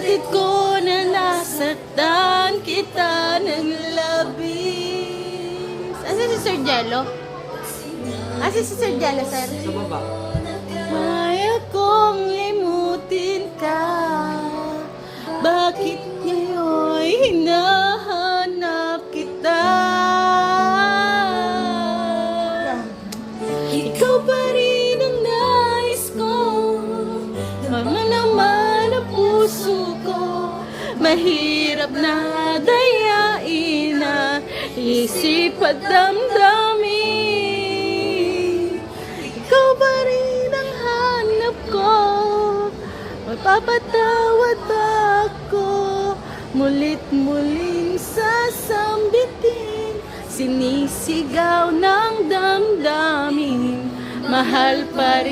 Batid ko na nasaktan kita ng labis. Asa si Sir Jello? Asa si Sir Jello, sir? Sa baba. Kaya kong limutin ka. Bakit ngayon hinahanap kita? Ikaw pa rin ang nais ko. Mama naman ang puso ko. Mahirap na dayain na isip at damdamin. Ikaw pa rin ang hanap ko. Mapapatawad ba ako? Mulit-muling sasambitin, sinisigaw ng damdamin. Mahal pa rin